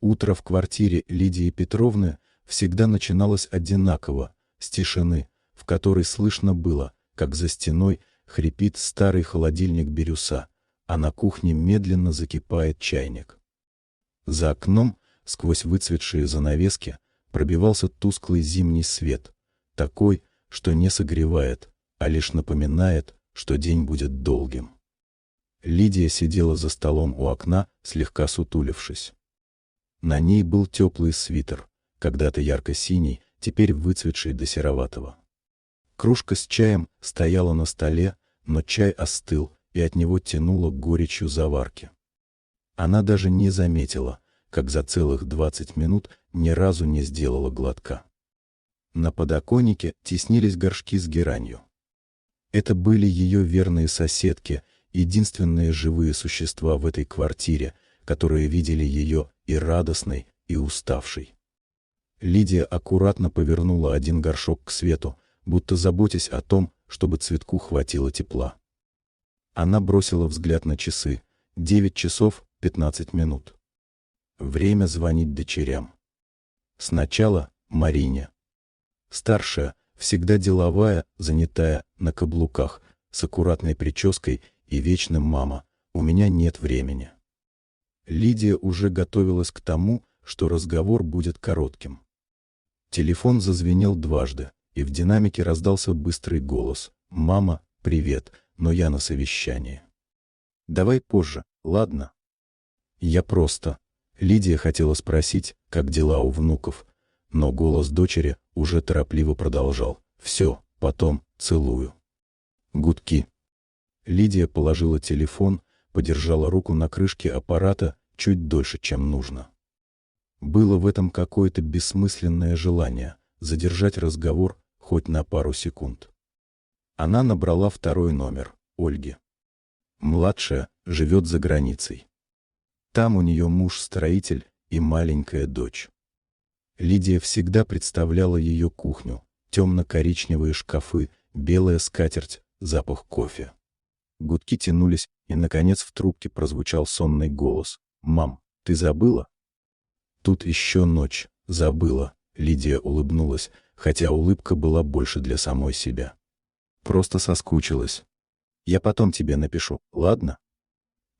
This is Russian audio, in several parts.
Утро в квартире Лидии Петровны всегда начиналось одинаково, с тишины, в которой слышно было, как за стеной хрипит старый холодильник бирюса, а на кухне медленно закипает чайник. За окном, сквозь выцветшие занавески, пробивался тусклый зимний свет, такой, что не согревает, а лишь напоминает, что день будет долгим. Лидия сидела за столом у окна, слегка сутулившись. На ней был теплый свитер, когда-то ярко-синий, теперь выцветший до сероватого. Кружка с чаем стояла на столе, но чай остыл, и от него тянуло горечью заварки. Она даже не заметила, как за целых 20 минут ни разу не сделала глотка. На подоконнике теснились горшки с геранью. Это были ее верные соседки, единственные живые существа в этой квартире, которые видели ее и радостной, и уставшей. Лидия аккуратно повернула один горшок к свету, будто заботясь о том, чтобы цветку хватило тепла. Она бросила взгляд на часы. 9 часов 15 минут. Время звонить дочерям. Сначала Марине. Старшая, всегда деловая, занятая, на каблуках, с аккуратной прической и вечным «мама, у меня нет времени». Лидия уже готовилась к тому, что разговор будет коротким. Телефон зазвенел дважды, и в динамике раздался быстрый голос: «Мама, привет, но я на совещании. Давай позже, ладно?» «Я просто...» Лидия хотела спросить, как дела у внуков, но голос дочери уже торопливо продолжал: «Все, потом, целую». Гудки. Лидия положила телефон, подержала руку на крышке аппарата чуть дольше, чем нужно. Было в этом какое-то бессмысленное желание задержать разговор хоть на пару секунд. Она набрала второй номер, Ольги. Младшая живет за границей. Там у нее муж-строитель и маленькая дочь. Лидия всегда представляла ее кухню: темно-коричневые шкафы, белая скатерть, запах кофе. Гудки тянулись, и, наконец, в трубке прозвучал сонный голос: «Мам, ты забыла?» «Тут еще ночь, забыла», — Лидия улыбнулась, хотя улыбка была больше для самой себя. «Просто соскучилась. Я потом тебе напишу, ладно?»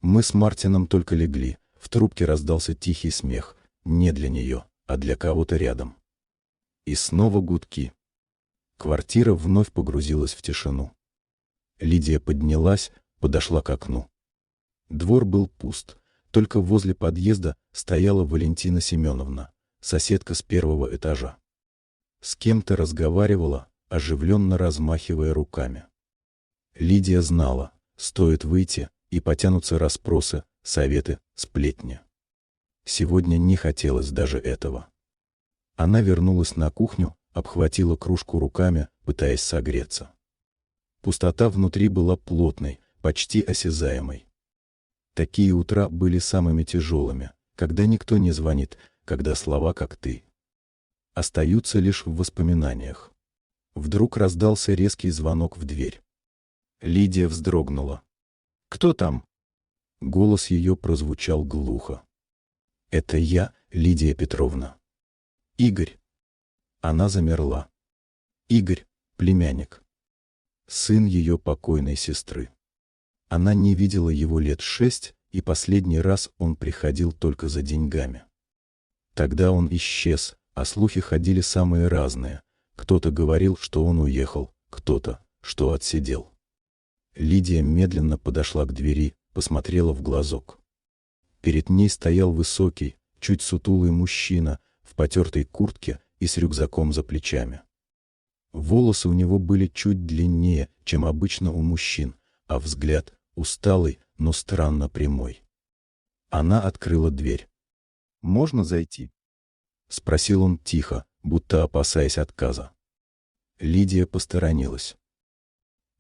Мы с Мартином только легли, в трубке раздался тихий смех, не для нее, а для кого-то рядом. И снова гудки. Квартира вновь погрузилась в тишину. Лидия поднялась, подошла к окну. Двор был пуст, только возле подъезда стояла Валентина Семеновна, соседка с первого этажа. С кем-то разговаривала, оживленно размахивая руками. Лидия знала, стоит выйти, и потянутся расспросы, советы, сплетни. Сегодня не хотелось даже этого. Она вернулась на кухню, обхватила кружку руками, пытаясь согреться. Пустота внутри была плотной, почти осязаемой. Такие утра были самыми тяжелыми, когда никто не звонит, когда слова как «ты» остаются лишь в воспоминаниях. Вдруг раздался резкий звонок в дверь. Лидия вздрогнула. «Кто там?» Голос ее прозвучал глухо. «Это я, Лидия Петровна». «Игорь». Она замерла. Игорь, племянник. Сын ее покойной сестры. Она не видела его лет 6, и последний раз он приходил только за деньгами. Тогда он исчез, а слухи ходили самые разные. Кто-то говорил, что он уехал, кто-то, что отсидел. Лидия медленно подошла к двери, посмотрела в глазок. Перед ней стоял высокий, чуть сутулый мужчина в потертой куртке и с рюкзаком за плечами. Волосы у него были чуть длиннее, чем обычно у мужчин, а взгляд усталый, но странно прямой. Она открыла дверь. «Можно зайти?» — спросил он тихо, будто опасаясь отказа. Лидия посторонилась.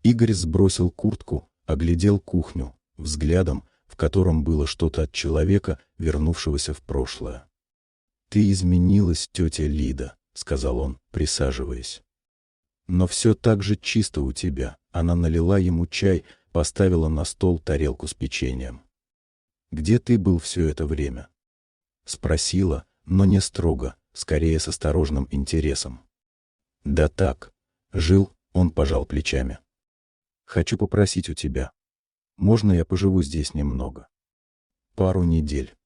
Игорь сбросил куртку, оглядел кухню, взглядом, в котором было что-то от человека, вернувшегося в прошлое. «Ты изменилась, тетя Лида», — сказал он, присаживаясь. «Но все так же чисто у тебя». Она налила ему чай, поставила на стол тарелку с печеньем. «Где ты был все это время?» Спросила, но не строго, скорее с осторожным интересом. «Да так. Жил», — он пожал плечами. «Хочу попросить у тебя. Можно я поживу здесь немного? Пару недель.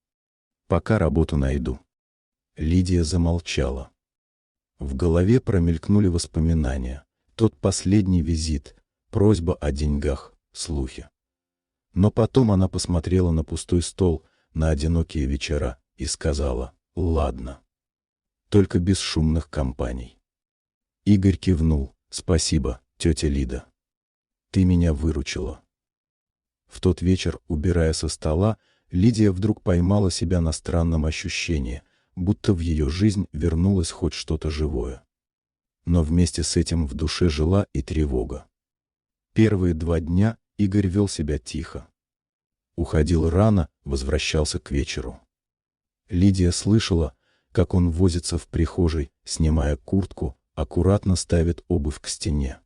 Пока работу найду». Лидия замолчала. В голове промелькнули воспоминания. Тот последний визит, просьба о деньгах, слухи. Но потом она посмотрела на пустой стол, на одинокие вечера и сказала: «Ладно. Только без шумных компаний». Игорь кивнул: «Спасибо, тетя Лида. Ты меня выручила». В тот вечер, убирая со стола, Лидия вдруг поймала себя на странном ощущении, будто в ее жизнь вернулось хоть что-то живое. Но вместе с этим в душе жила и тревога. Первые 2 дня Игорь вел себя тихо. Уходил рано, возвращался к вечеру. Лидия слышала, как он возится в прихожей, снимая куртку, аккуратно ставит обувь к стене.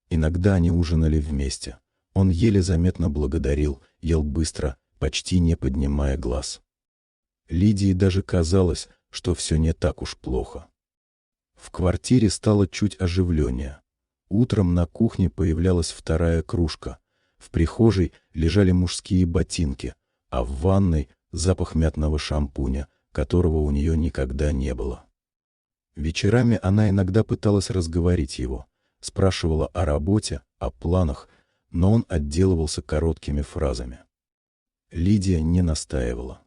Иногда они ужинали вместе. Он еле заметно благодарил, ел быстро, почти не поднимая глаз. Лидии даже казалось, что все не так уж плохо. В квартире стало чуть оживленнее. Утром на кухне появлялась вторая кружка. В прихожей лежали мужские ботинки, а в ванной запах мятного шампуня, которого у нее никогда не было. Вечерами она иногда пыталась разговорить его, спрашивала о работе, о планах, но он отделывался короткими фразами. Лидия не настаивала.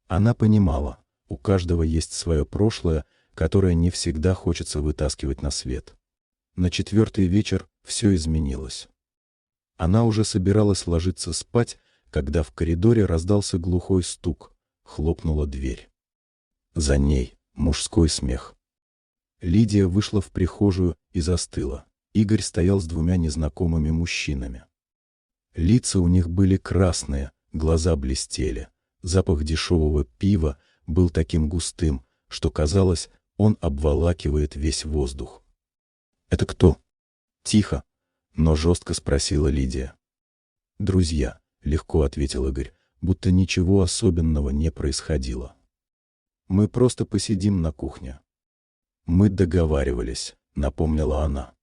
Она понимала, у каждого есть свое прошлое, которое не всегда хочется вытаскивать на свет. На 4-й вечер все изменилось. Она уже собиралась ложиться спать, когда в коридоре раздался глухой стук, хлопнула дверь. За ней мужской смех. Лидия вышла в прихожую и застыла. Игорь стоял с 2 незнакомыми мужчинами. Лица у них были красные, глаза блестели. Запах дешевого пива был таким густым, что казалось, он обволакивает весь воздух. «Это кто?» — тихо, но жестко спросила Лидия. «Друзья», — легко ответил Игорь, будто ничего особенного не происходило. «Мы просто посидим на кухне». «Мы договаривались», — напомнила она.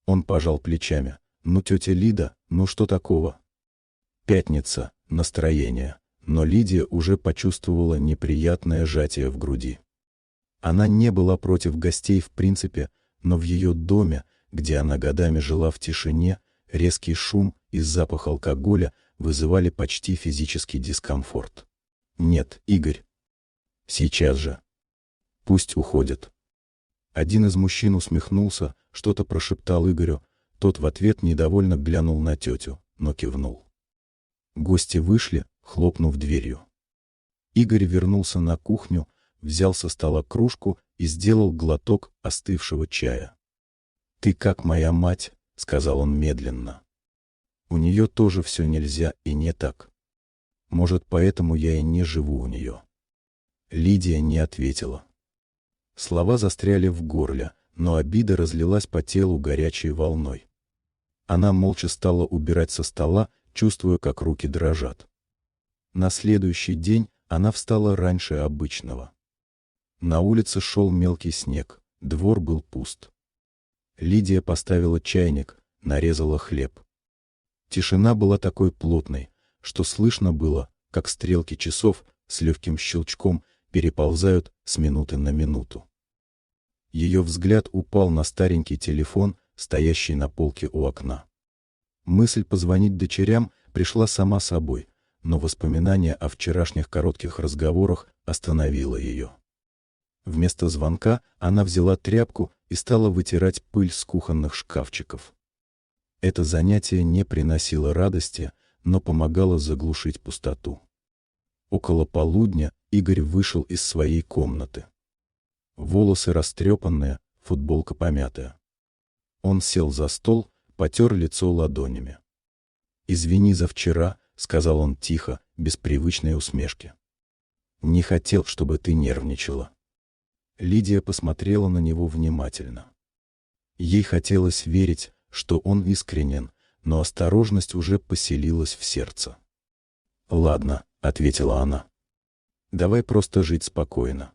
Он пожал плечами. «Ну, тетя Лида, ну что такого?» Пятница, настроение, но Лидия уже почувствовала неприятное сжатие в груди. Она не была против гостей в принципе, но в ее доме, где она годами жила в тишине, резкий шум и запах алкоголя вызывали почти физический дискомфорт. «Нет, Игорь. Сейчас же. Пусть уходит». Один из мужчин усмехнулся, что-то прошептал Игорю, тот в ответ недовольно глянул на тетю, но кивнул. Гости вышли, хлопнув дверью. Игорь вернулся на кухню, взял со стола кружку и сделал глоток остывшего чая. «Ты как моя мать», — сказал он медленно. «У нее тоже все нельзя и не так. Может, поэтому я и не живу у нее». Лидия не ответила. Слова застряли в горле, но обида разлилась по телу горячей волной. Она молча стала убирать со стола, чувствуя, как руки дрожат. На следующий день она встала раньше обычного. На улице шел мелкий снег, двор был пуст. Лидия поставила чайник, нарезала хлеб. Тишина была такой плотной, что слышно было, как стрелки часов с легким щелчком переползают с минуты на минуту. Ее взгляд упал на старенький телефон, стоящий на полке у окна. Мысль позвонить дочерям пришла сама собой, но воспоминание о вчерашних коротких разговорах остановило ее. Вместо звонка она взяла тряпку и стала вытирать пыль с кухонных шкафчиков. Это занятие не приносило радости, но помогало заглушить пустоту. Около полудня Игорь вышел из своей комнаты. Волосы растрепанные, футболка помятая. Он сел за стол, потер лицо ладонями. «Извини за вчера», — сказал он тихо, без привычной усмешки. «Не хотел, чтобы ты нервничала». Лидия посмотрела на него внимательно. Ей хотелось верить, что он искренен, но осторожность уже поселилась в сердце. «Ладно», — ответила она. Давай просто жить спокойно.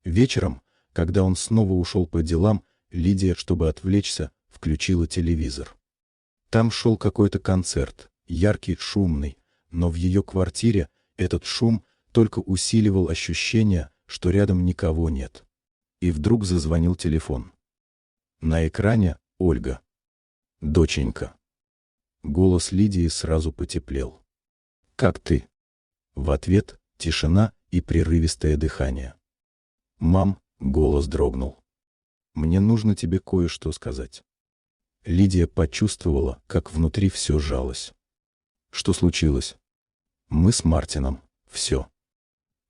Вечером, когда он снова ушел по делам, Лидия, чтобы отвлечься, включила телевизор. Там шел какой-то концерт, яркий, шумный, но в ее квартире этот шум только усиливал ощущение, что рядом никого нет. И вдруг зазвонил телефон. На экране Ольга. «Доченька». Голос Лидии сразу потеплел. «Как ты?» В ответ тишина и прерывистое дыхание. «Мам», — голос дрогнул. «Мне нужно тебе кое-что сказать». Лидия почувствовала, как внутри все сжалось. «Что случилось?» «Мы с Мартином. Все.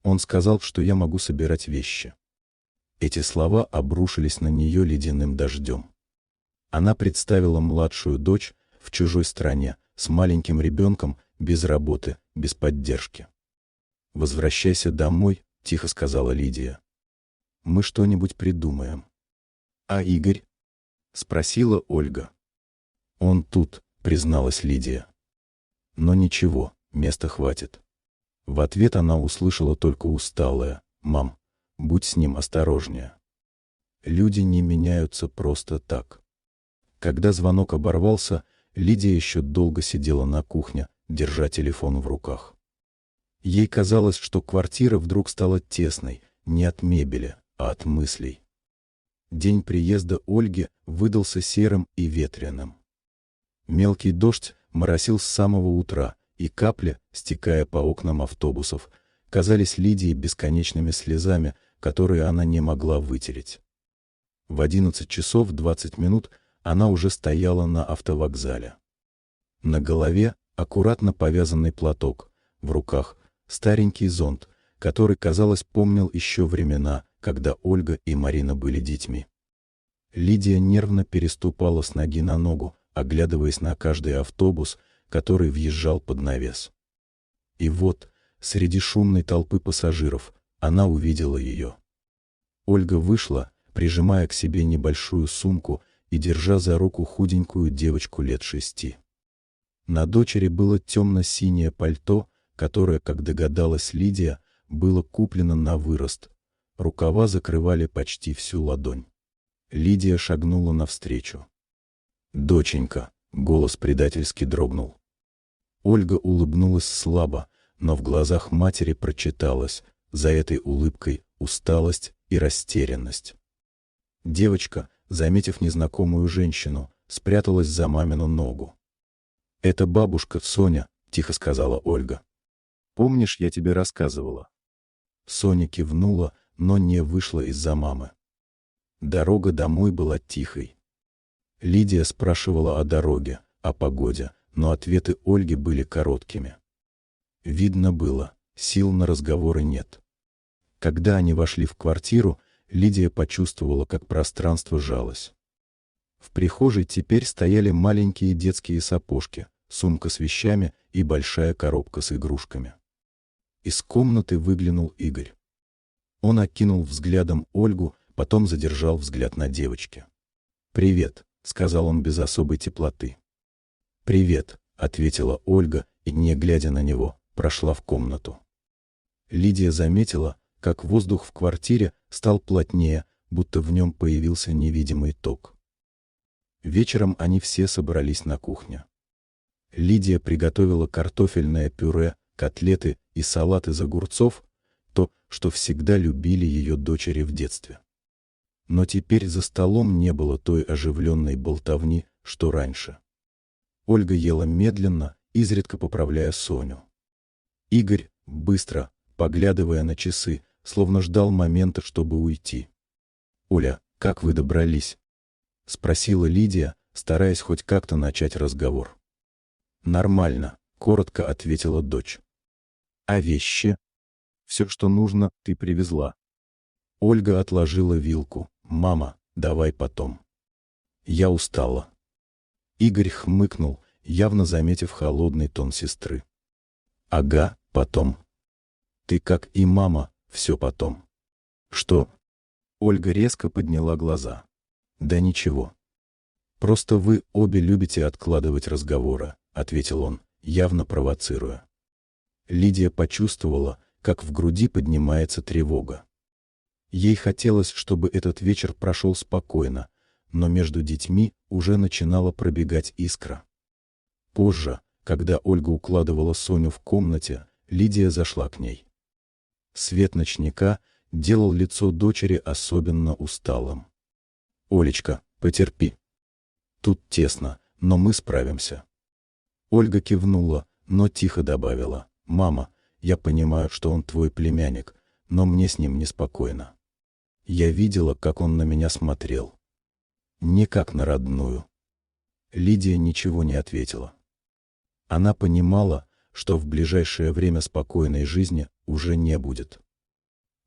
Он сказал, что я могу собирать вещи». Эти слова обрушились на нее ледяным дождем. Она представила младшую дочь в чужой стране, с маленьким ребенком, без работы, без поддержки. «Возвращайся домой», — тихо сказала Лидия. «Мы что-нибудь придумаем». «А Игорь?» — спросила Ольга. «Он тут», — призналась Лидия. «Но ничего, места хватит». В ответ она услышала только усталое: «Мам, будь с ним осторожнее». Люди не меняются просто так. Когда звонок оборвался, Лидия еще долго сидела на кухне, держа телефон в руках. Ей казалось, что квартира вдруг стала тесной, не от мебели, а от мыслей. День приезда Ольги выдался серым и ветреным. Мелкий дождь моросил с самого утра, и капли, стекая по окнам автобусов, казались Лидии бесконечными слезами, которые она не могла вытереть. В 11 часов 20 минут она уже стояла на автовокзале. На голове аккуратно повязанный платок, в руках старенький зонт, который, казалось, помнил еще времена, когда Ольга и Марина были детьми. Лидия нервно переступала с ноги на ногу, оглядываясь на каждый автобус, который въезжал под навес. И вот, среди шумной толпы пассажиров, она увидела ее. Ольга вышла, прижимая к себе небольшую сумку и держа за руку худенькую девочку лет 6. На дочери было темно-синее пальто, которое, как догадалась Лидия, было куплено на вырост. Рукава закрывали почти всю ладонь. Лидия шагнула навстречу. «Доченька», — голос предательски дрогнул. Ольга улыбнулась слабо, но в глазах матери прочиталось за этой улыбкой усталость и растерянность. Девочка, заметив незнакомую женщину, спряталась за мамину ногу. «Это бабушка Соня», — тихо сказала Ольга. «Помнишь, я тебе рассказывала?» Соня кивнула, но не вышла из-за мамы. Дорога домой была тихой. Лидия спрашивала о дороге, о погоде, но ответы Ольги были короткими. Видно было, сил на разговоры нет. Когда они вошли в квартиру, Лидия почувствовала, как пространство сжалось. В прихожей теперь стояли маленькие детские сапожки, сумка с вещами и большая коробка с игрушками. Из комнаты выглянул Игорь. Он окинул взглядом Ольгу, потом задержал взгляд на девочке. «Привет», — сказал он без особой теплоты. «Привет», — ответила Ольга и, не глядя на него, прошла в комнату. Лидия заметила, как воздух в квартире стал плотнее, будто в нем появился невидимый ток. Вечером они все собрались на кухне. Лидия приготовила картофельное пюре, котлеты и салат из огурцов, то, что всегда любили ее дочери в детстве. Но теперь за столом не было той оживленной болтовни, что раньше. Ольга ела медленно, изредка поправляя Соню. Игорь, быстро, поглядывая на часы, словно ждал момента, чтобы уйти. «Оля, как вы добрались?» — спросила Лидия, стараясь хоть как-то начать разговор. «Нормально», — коротко ответила дочь. «А вещи? Все, что нужно, ты привезла». Ольга отложила вилку. «Мама, давай потом. Я устала». Игорь хмыкнул, явно заметив холодный тон сестры. «Ага, потом. Ты, как и мама, все потом». «Что?» Ольга резко подняла глаза. «Да ничего. Просто вы обе любите откладывать разговоры», — ответил он, явно провоцируя. Лидия почувствовала, как в груди поднимается тревога. Ей хотелось, чтобы этот вечер прошел спокойно, но между детьми уже начинала пробегать искра. Позже, когда Ольга укладывала Соню в комнате, Лидия зашла к ней. Свет ночника делал лицо дочери особенно усталым. «Олечка, потерпи. Тут тесно, но мы справимся». Ольга кивнула, но тихо добавила: «Мама, я понимаю, что он твой племянник, но мне с ним неспокойно. Я видела, как он на меня смотрел. Не как на родную». Лидия ничего не ответила. Она понимала, что в ближайшее время спокойной жизни уже не будет.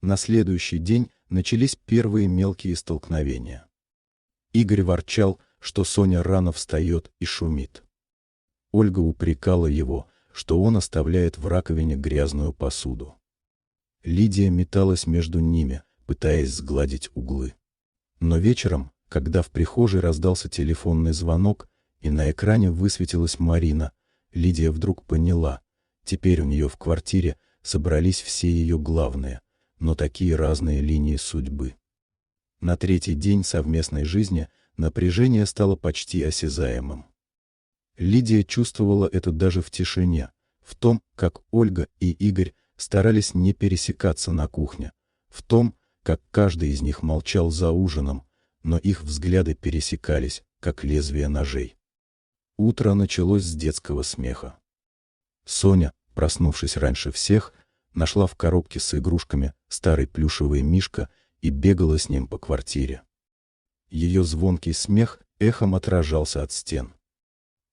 На следующий день начались первые мелкие столкновения. Игорь ворчал, что Соня рано встает и шумит. Ольга упрекала его, что он оставляет в раковине грязную посуду. Лидия металась между ними, пытаясь сгладить углы. Но вечером, когда в прихожей раздался телефонный звонок и на экране высветилась Марина, Лидия вдруг поняла: теперь у нее в квартире собрались все ее главные, но такие разные линии судьбы. На третий день совместной жизни напряжение стало почти осязаемым. Лидия чувствовала это даже в тишине, в том, как Ольга и Игорь старались не пересекаться на кухне, в том, как каждый из них молчал за ужином, но их взгляды пересекались, как лезвия ножей. Утро началось с детского смеха. Соня, проснувшись раньше всех, нашла в коробке с игрушками старый плюшевый мишка и бегала с ним по квартире. Ее звонкий смех эхом отражался от стен.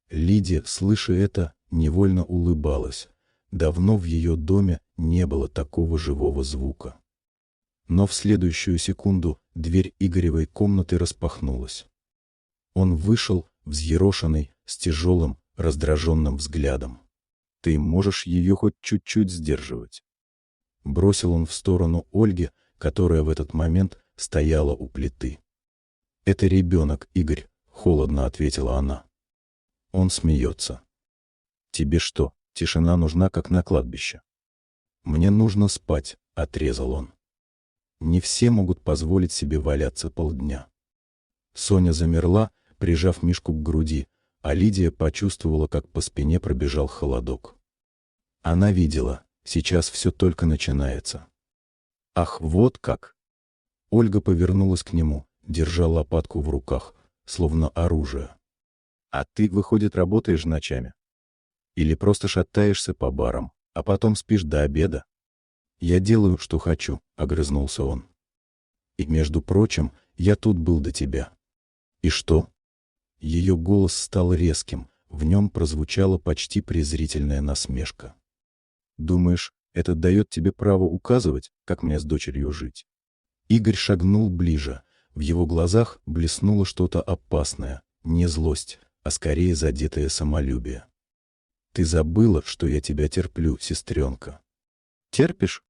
Лидия, слыша это, невольно улыбалась. Давно в ее доме не было такого живого звука. Но в следующую секунду дверь Игоревой комнаты распахнулась. Он вышел, взъерошенный, с тяжелым, раздраженным взглядом. «Ты можешь ее хоть чуть-чуть сдерживать?» Бросил он в сторону Ольги, которая в этот момент стояла у плиты. «Это ребенок, Игорь», — холодно ответила она. Он смеется. «Тебе что, тишина нужна, как на кладбище?» «Мне нужно спать», — отрезал он. Не все могут позволить себе валяться полдня. Соня замерла, прижав Мишку к груди, а Лидия почувствовала, как по спине пробежал холодок. Она видела, сейчас все только начинается. «Ах, вот как!» Ольга повернулась к нему, держа лопатку в руках, словно оружие. «А ты, выходит, работаешь ночами? Или просто шатаешься по барам, а потом спишь до обеда?» «Я делаю, что хочу», — огрызнулся он. «И, между прочим, я тут был до тебя». «И что?» Ее голос стал резким, в нем прозвучала почти презрительная насмешка. «Думаешь, это дает тебе право указывать, как мне с дочерью жить?» Игорь шагнул ближе, в его глазах блеснуло что-то опасное, не злость, а скорее задетое самолюбие. «Ты забыла, что я тебя терплю, сестренка?» «Терпишь?»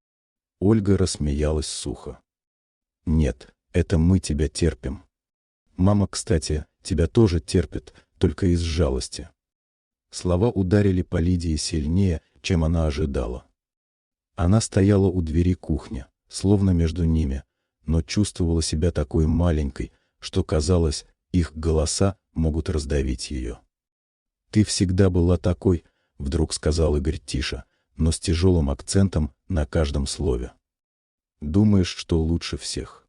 Ольга рассмеялась сухо. «Нет, это мы тебя терпим. Мама, кстати, тебя тоже терпит, только из жалости». Слова ударили по Лидии сильнее, чем она ожидала. Она стояла у двери кухни, словно между ними, но чувствовала себя такой маленькой, что казалось, их голоса могут раздавить ее. «Ты всегда была такой», — вдруг сказал Игорь тише, но с тяжелым акцентом на каждом слове. «Думаешь, что лучше всех?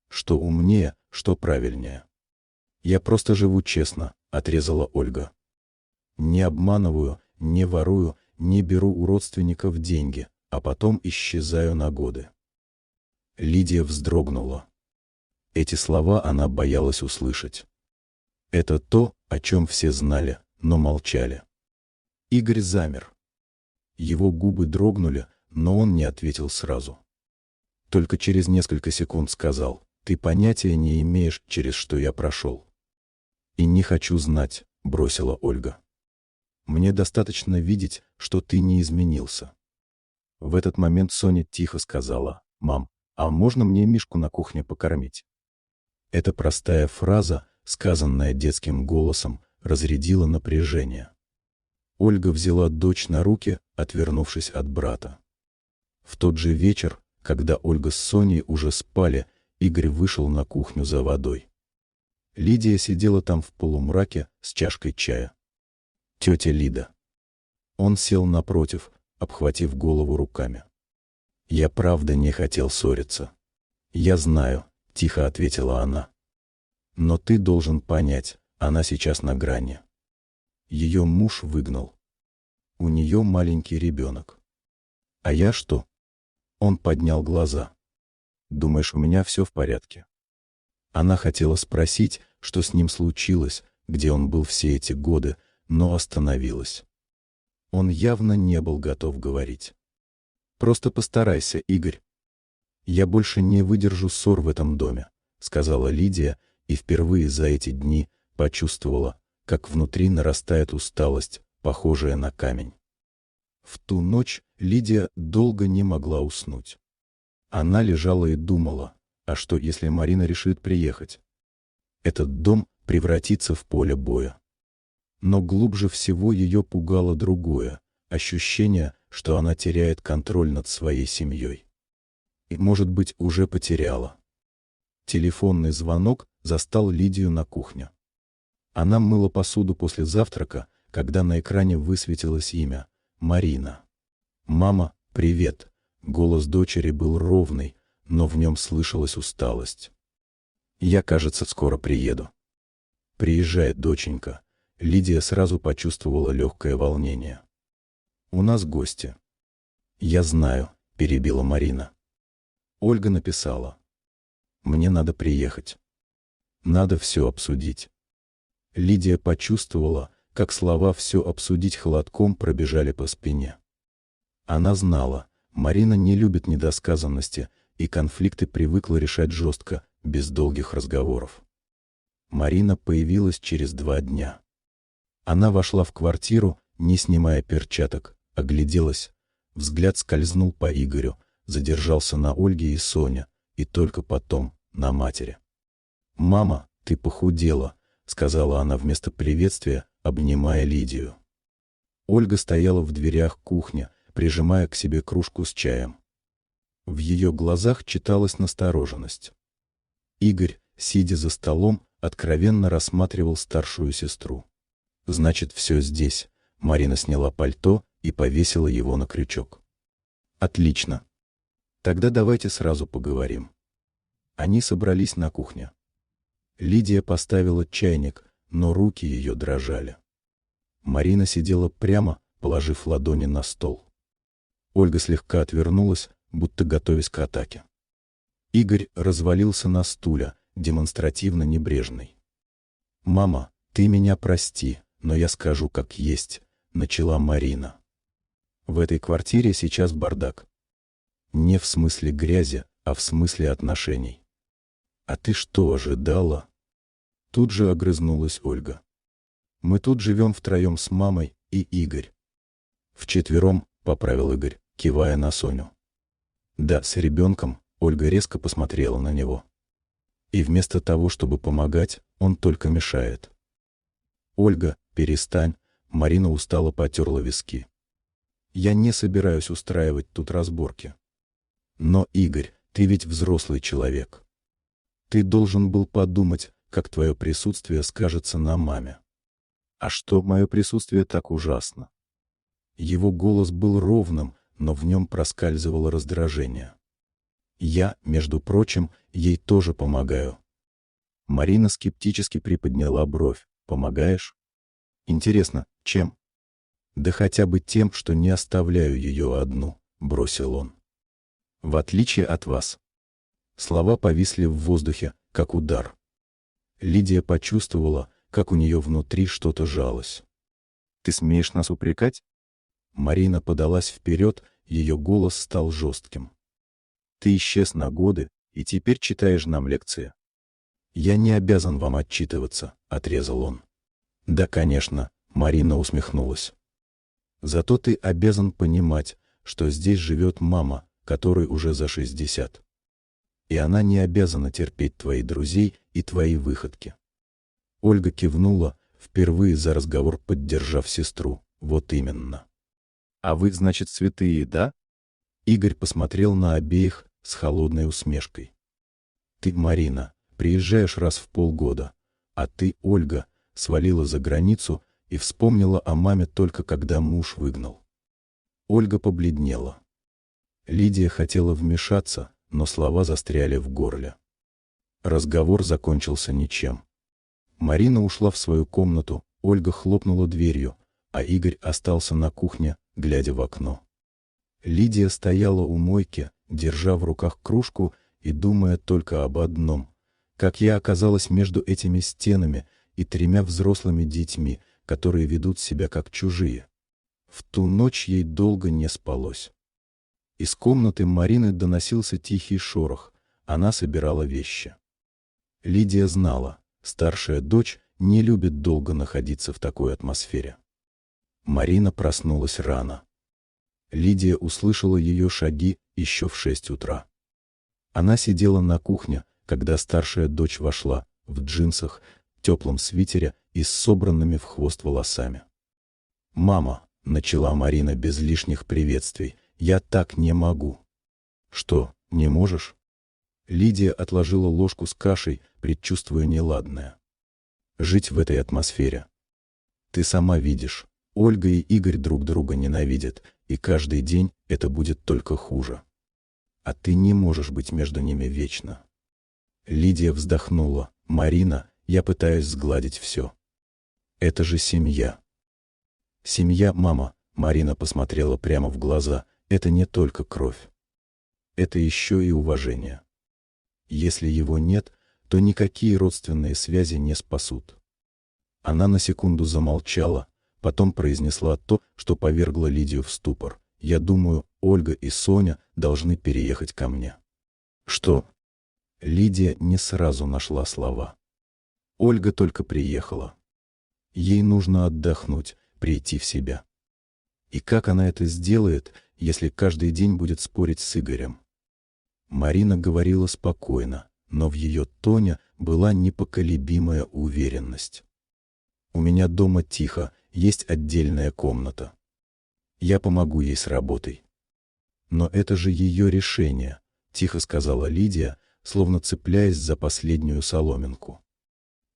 Что умнее, что правильнее?» «Я просто живу честно», — отрезала Ольга. «Не обманываю, не ворую, не беру у родственников деньги, а потом исчезаю на годы». Лидия вздрогнула. Эти слова она боялась услышать. Это то, о чем все знали, но молчали. Игорь замер. Его губы дрогнули, но он не ответил сразу. Только через несколько секунд сказал: «Ты понятия не имеешь, через что я прошел». «И не хочу знать», — бросила Ольга. «Мне достаточно видеть, что ты не изменился». В этот момент Соня тихо сказала: «Мам, а можно мне Мишку на кухне покормить?» Эта простая фраза, сказанная детским голосом, разрядила напряжение. Ольга взяла дочь на руки, отвернувшись от брата. В тот же вечер, когда Ольга с Соней уже спали, Игорь вышел на кухню за водой. Лидия сидела там в полумраке с чашкой чая. «Тетя Лида». Он сел напротив, обхватив голову руками. «Я правда не хотел ссориться». «Я знаю», — тихо ответила она. «Но ты должен понять, она сейчас на грани. Ее муж выгнал. У нее маленький ребенок. А я что?» Он поднял глаза. «Думаешь, у меня все в порядке?» Она хотела спросить, что с ним случилось, где он был все эти годы, но остановилась. Он явно не был готов говорить. «Просто постарайся, Игорь. Я больше не выдержу ссор в этом доме», — сказала Лидия, и впервые за эти дни почувствовала, как внутри нарастает усталость, похожая на камень. В ту ночь Лидия долго не могла уснуть. Она лежала и думала, а что, если Марина решит приехать? Этот дом превратится в поле боя. Но глубже всего ее пугало другое — ощущение, что она теряет контроль над своей семьей. И, может быть, уже потеряла. Телефонный звонок застал Лидию на кухне. Она мыла посуду после завтрака, когда на экране высветилось имя — Марина. «Мама, привет!» Голос дочери был ровный, но в нем слышалась усталость. «Я, кажется, скоро приеду». «Приезжай, доченька». Лидия сразу почувствовала легкое волнение. «У нас гости». «Я знаю», — перебила Марина. Ольга написала. «Мне надо приехать. Надо все обсудить». Лидия почувствовала, как слова «все обсудить» холодком пробежали по спине. Она знала, Марина не любит недосказанности, и конфликты привыкла решать жестко, без долгих разговоров. Марина появилась через 2 дня. Она вошла в квартиру, не снимая перчаток, огляделась, взгляд скользнул по Игорю, задержался на Ольге и Соне, и только потом на матери. «Мама, ты похудела», — сказала она вместо приветствия, обнимая Лидию. Ольга стояла в дверях кухни, прижимая к себе кружку с чаем. В ее глазах читалась настороженность. Игорь, сидя за столом, откровенно рассматривал старшую сестру. «Значит, все здесь». Марина сняла пальто и повесила его на крючок. «Отлично. Тогда давайте сразу поговорим». Они собрались на кухне. Лидия поставила чайник, но руки ее дрожали. Марина сидела прямо, положив ладони на стол. Ольга слегка отвернулась, будто готовясь к атаке. Игорь развалился на стуле, демонстративно небрежный. «Мама, ты меня прости, но я скажу как есть», — начала Марина. «В этой квартире сейчас бардак. Не в смысле грязи, а в смысле отношений». «А ты что ожидала?» Тут же огрызнулась Ольга. «Мы тут живем втроем с мамой и Игорь». «Вчетвером», — поправил Игорь, кивая на Соню. «Да, с ребенком», — Ольга резко посмотрела на него. «И вместо того, чтобы помогать, он только мешает». «Ольга, перестань», — Марина устало потерла виски. «Я не собираюсь устраивать тут разборки. Но, Игорь, ты ведь взрослый человек. Ты должен был подумать, как твое присутствие скажется на маме». «А что мое присутствие так ужасно?» Его голос был ровным, но в нем проскальзывало раздражение. «Я, между прочим, ей тоже помогаю». Марина скептически приподняла бровь. «Помогаешь?» «Интересно, чем?» «Да хотя бы тем, что не оставляю ее одну», — бросил он. «В отличие от вас». Слова повисли в воздухе, как удар. Лидия почувствовала, как у нее внутри что-то жалось. «Ты смеешь нас упрекать?» Марина подалась вперед, ее голос стал жестким. «Ты исчез на годы, и теперь читаешь нам лекции». «Я не обязан вам отчитываться», — отрезал он. «Да, конечно», — Марина усмехнулась. «Зато ты обязан понимать, что здесь живет мама, которой уже за 60. И она не обязана терпеть твоих друзей и твои выходки». Ольга кивнула, впервые за разговор поддержав сестру. «Вот именно». «А вы, значит, святые, да?» Игорь посмотрел на обеих с холодной усмешкой. Ты, Марина, приезжаешь раз в полгода, а ты, Ольга, свалила за границу и вспомнила о маме только когда муж выгнал. Ольга побледнела. Лидия хотела вмешаться, но слова застряли в горле. Разговор закончился ничем. Марина ушла в свою комнату, Ольга хлопнула дверью, а Игорь остался на кухне, глядя в окно. Лидия стояла у мойки, держа в руках кружку и думая только об одном: как я оказалась между этими стенами и тремя взрослыми детьми, которые ведут себя как чужие. В ту ночь ей долго не спалось. Из комнаты Марины доносился тихий шорох, она собирала вещи. Лидия знала, старшая дочь не любит долго находиться в такой атмосфере. Марина проснулась рано. Лидия услышала ее шаги еще в 6 утра. Она сидела на кухне, когда старшая дочь вошла, в джинсах, теплом свитере и с собранными в хвост волосами. «Мама», — начала Марина без лишних приветствий, — «я так не могу». «Что, не можешь?» Лидия отложила ложку с кашей, предчувствуя неладное. «Жить в этой атмосфере. Ты сама видишь, Ольга и Игорь друг друга ненавидят, и каждый день это будет только хуже. А ты не можешь быть между ними вечно». Лидия вздохнула. «Марина, я пытаюсь сгладить все. Это же семья». «Семья, мама», — Марина посмотрела прямо в глаза, — «это не только кровь. Это еще и уважение. Если его нет, то никакие родственные связи не спасут». Она на секунду замолчала, потом произнесла то, что повергло Лидию в ступор. «Я думаю, Ольга и Соня должны переехать ко мне». «Что?» Лидия не сразу нашла слова. Ольга только приехала. Ей нужно отдохнуть, прийти в себя. И как она это сделает, если каждый день будет спорить с Игорем? Марина говорила спокойно, но в ее тоне была непоколебимая уверенность. «У меня дома тихо, есть отдельная комната. Я помогу ей с работой». «Но это же ее решение», — тихо сказала Лидия, словно цепляясь за последнюю соломинку.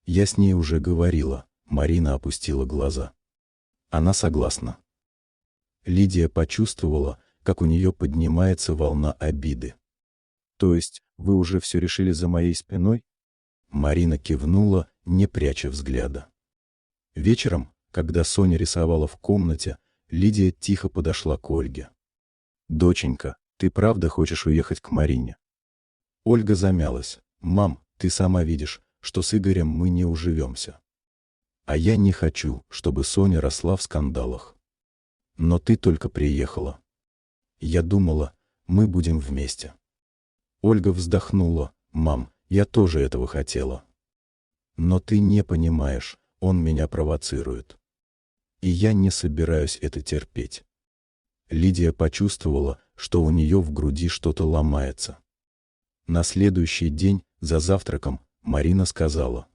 «Я с ней уже говорила», — Марина опустила глаза. «Она согласна». Лидия почувствовала, как у нее поднимается волна обиды. «То есть вы уже все решили за моей спиной?» Марина кивнула, не пряча взгляда. Вечером, когда Соня рисовала в комнате, Лидия тихо подошла к Ольге. «Доченька, ты правда хочешь уехать к Марине?» Ольга замялась. «Мам, ты сама видишь, что с Игорем мы не уживемся. А я не хочу, чтобы Соня росла в скандалах. Но ты только приехала. Я думала, мы будем вместе». Ольга вздохнула. «Мам, я тоже этого хотела. Но ты не понимаешь, он меня провоцирует. И я не собираюсь это терпеть». Лидия почувствовала, что у нее в груди что-то ломается. На следующий день, за завтраком, Марина сказала: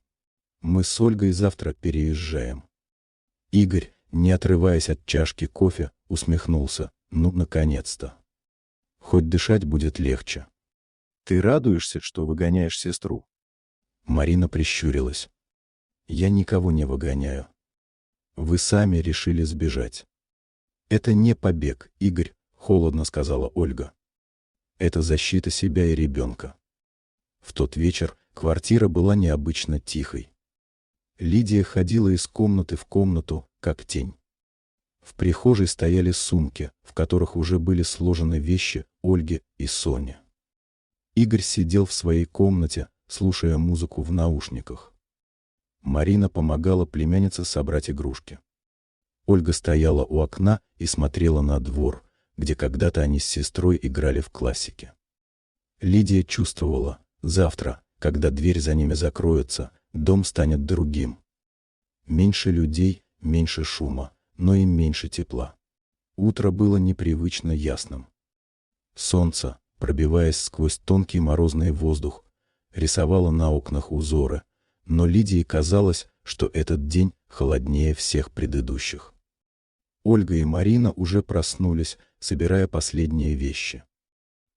«Мы с Ольгой завтра переезжаем». Игорь, не отрываясь от чашки кофе, усмехнулся. «Ну, наконец-то. Хоть дышать будет легче». «Ты радуешься, что выгоняешь сестру?» Марина прищурилась. «Я никого не выгоняю. Вы сами решили сбежать». «Это не побег, Игорь», — холодно сказала Ольга. «Это защита себя и ребенка». В тот вечер квартира была необычно тихой. Лидия ходила из комнаты в комнату, как тень. В прихожей стояли сумки, в которых уже были сложены вещи Ольги и Сони. Игорь сидел в своей комнате, слушая музыку в наушниках. Марина помогала племяннице собрать игрушки. Ольга стояла у окна и смотрела на двор, где когда-то они с сестрой играли в классике. Лидия чувствовала, завтра, когда дверь за ними закроется, дом станет другим. Меньше людей, меньше шума, но и меньше тепла. Утро было непривычно ясным. Солнце, пробиваясь сквозь тонкий морозный воздух, рисовало на окнах узоры, но Лидии казалось, что этот день холоднее всех предыдущих. Ольга и Марина уже проснулись, собирая последние вещи.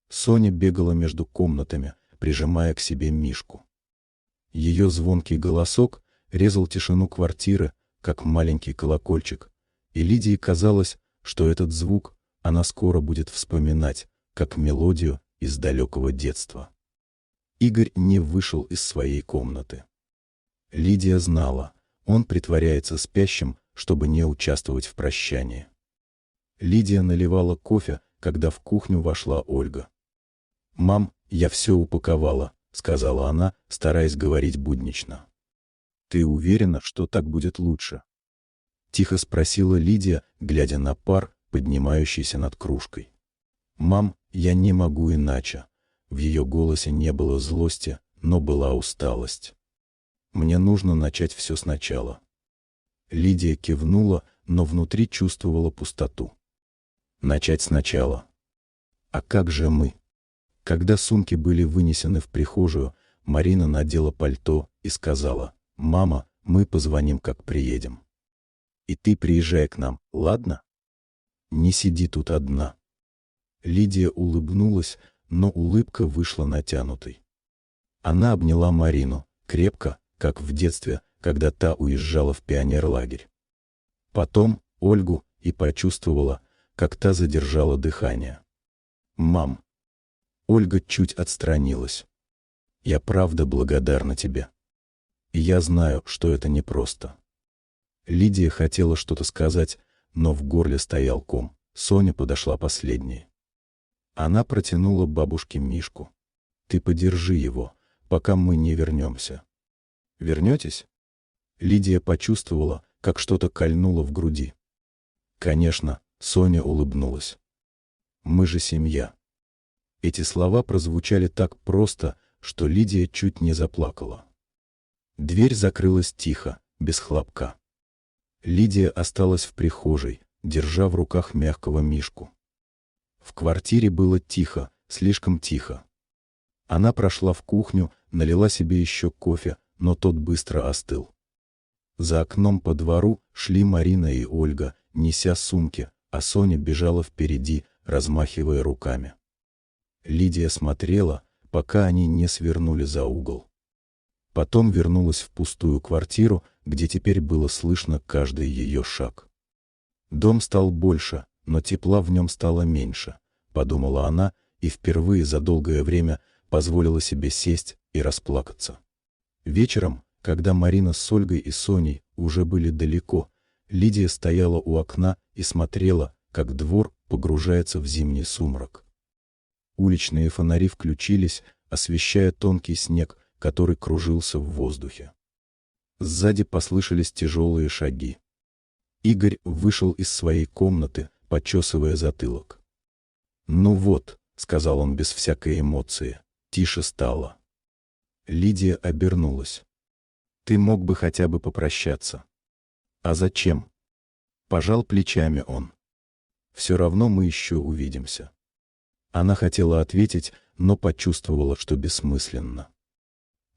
Соня бегала между комнатами, прижимая к себе Мишку. Ее звонкий голосок резал тишину квартиры, как маленький колокольчик, и Лидии казалось, что этот звук она скоро будет вспоминать, как мелодию из далекого детства. Игорь не вышел из своей комнаты. Лидия знала, он притворяется спящим, чтобы не участвовать в прощании. Лидия наливала кофе, когда в кухню вошла Ольга. «Мам, я все упаковала», — сказала она, стараясь говорить буднично. «Ты уверена, что так будет лучше?» — тихо спросила Лидия, глядя на пар, поднимающийся над кружкой. «Мам, я не могу иначе». В ее голосе не было злости, но была усталость. «Мне нужно начать все сначала». Лидия кивнула, но внутри чувствовала пустоту. «Начать сначала. А как же мы?» Когда сумки были вынесены в прихожую, Марина надела пальто и сказала: «Мама, мы позвоним, как приедем. И ты приезжай к нам, ладно? Не сиди тут одна». Лидия улыбнулась, но улыбка вышла натянутой. Она обняла Марину, крепко, как в детстве, когда та уезжала в пионерлагерь. Потом Ольгу и почувствовала, как та задержала дыхание. «Мам». Ольга чуть отстранилась. «Я правда благодарна тебе. И я знаю, что это непросто». Лидия хотела что-то сказать, но в горле стоял ком. Соня подошла последней. Она протянула бабушке Мишку. «Ты подержи его, пока мы не вернемся». «Вернетесь?» Лидия почувствовала, как что-то кольнуло в груди. «Конечно», — Соня улыбнулась. «Мы же семья». Эти слова прозвучали так просто, что Лидия чуть не заплакала. Дверь закрылась тихо, без хлопка. Лидия осталась в прихожей, держа в руках мягкого Мишку. В квартире было тихо, слишком тихо. Она прошла в кухню, налила себе еще кофе, но тот быстро остыл. За окном по двору шли Марина и Ольга, неся сумки, а Соня бежала впереди, размахивая руками. Лидия смотрела, пока они не свернули за угол. Потом вернулась в пустую квартиру, где теперь было слышно каждый ее шаг. Дом стал больше, но тепла в нем стало меньше, подумала она, и впервые за долгое время позволила себе сесть и расплакаться. Вечером, когда Марина с Ольгой и Соней уже были далеко, Лидия стояла у окна и смотрела, как двор погружается в зимний сумрак. Уличные фонари включились, освещая тонкий снег, который кружился в воздухе. Сзади послышались тяжелые шаги. Игорь вышел из своей комнаты, почесывая затылок. «Ну вот», — сказал он без всякой эмоции, — тише стало. Лидия обернулась. «Ты мог бы хотя бы попрощаться». «А зачем?» Пожал плечами он. «Все равно мы еще увидимся». Она хотела ответить, но почувствовала, что бессмысленно.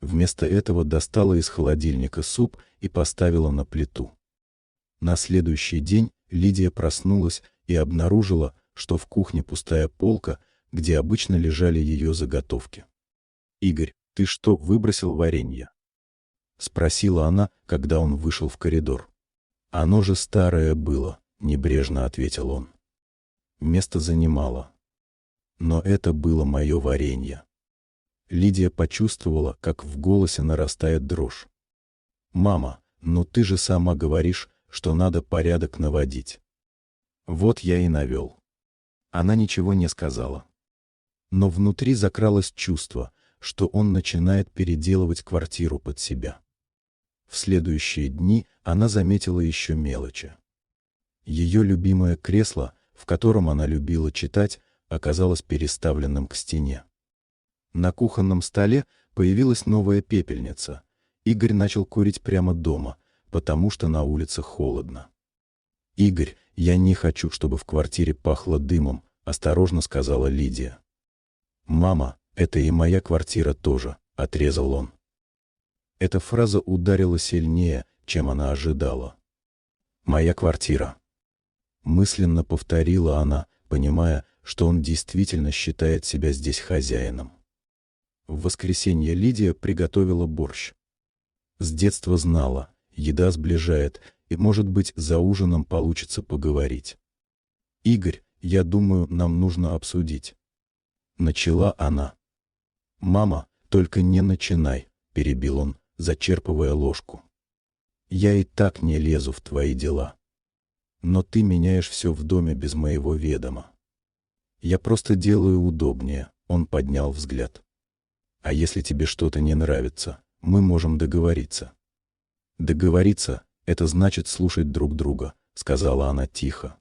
Вместо этого достала из холодильника суп и поставила на плиту. На следующий день Лидия проснулась и обнаружила, что в кухне пустая полка, где обычно лежали ее заготовки. «Игорь, ты что, выбросил варенье?» — спросила она, когда он вышел в коридор. «Оно же старое было», — небрежно ответил он. «Место занимало. Но это было мое варенье». Лидия почувствовала, как в голосе нарастает дрожь. «Мама, ну ты же сама говоришь, что надо порядок наводить». «Вот я и навел». Она ничего не сказала. Но внутри закралось чувство, что он начинает переделывать квартиру под себя. В следующие дни она заметила еще мелочи. Ее любимое кресло, в котором она любила читать, оказалось переставленным к стене. На кухонном столе появилась новая пепельница. Игорь начал курить прямо дома, потому что на улице холодно. «Игорь, я не хочу, чтобы в квартире пахло дымом», — осторожно сказала Лидия. «Мама, это и моя квартира тоже», — отрезал он. Эта фраза ударила сильнее, чем она ожидала. «Моя квартира». Мысленно повторила она, понимая, что он действительно считает себя здесь хозяином. В воскресенье Лидия приготовила борщ. С детства знала, еда сближает, и, может быть, за ужином получится поговорить. «Игорь, я думаю, нам нужно обсудить». Начала она. «Мама, только не начинай», — перебил он, зачерпывая ложку. «Я и так не лезу в твои дела. Но ты меняешь все в доме без моего ведома. Я просто делаю удобнее», — он поднял взгляд. «А если тебе что-то не нравится, мы можем договориться». «Договориться — это значит слушать друг друга», — сказала она тихо.